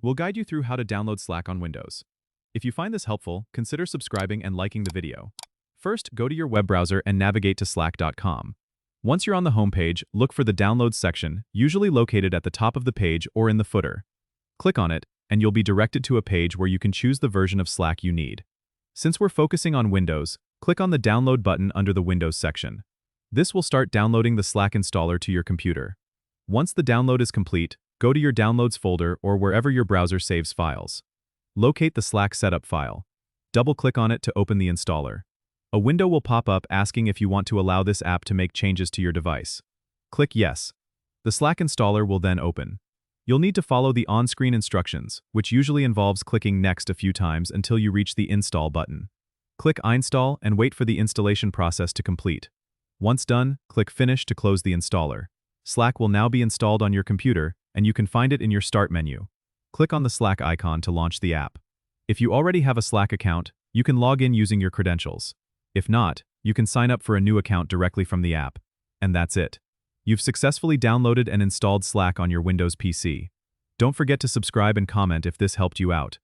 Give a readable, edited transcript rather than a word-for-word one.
We'll guide you through how to download Slack on Windows. If you find this helpful, consider subscribing and liking the video. First, go to your web browser and navigate to slack.com. Once you're on the homepage, look for the Downloads section, usually located at the top of the page or in the footer. Click on it, and you'll be directed to a page where you can choose the version of Slack you need. Since we're focusing on Windows, click on the Download button under the Windows section. This will start downloading the Slack installer to your computer. Once the download is complete, go to your Downloads folder or wherever your browser saves files. Locate the Slack setup file. Double-click on it to open the installer. A window will pop up asking if you want to allow this app to make changes to your device. Click Yes. The Slack installer will then open. You'll need to follow the on-screen instructions, which usually involves clicking Next a few times until you reach the Install button. Click Install and wait for the installation process to complete. Once done, click Finish to close the installer. Slack will now be installed on your computer, and you can find it in your Start menu. Click on the Slack icon to launch the app. If you already have a Slack account, you can log in using your credentials. If not, you can sign up for a new account directly from the app. And that's it. You've successfully downloaded and installed Slack on your Windows PC. Don't forget to subscribe and comment if this helped you out.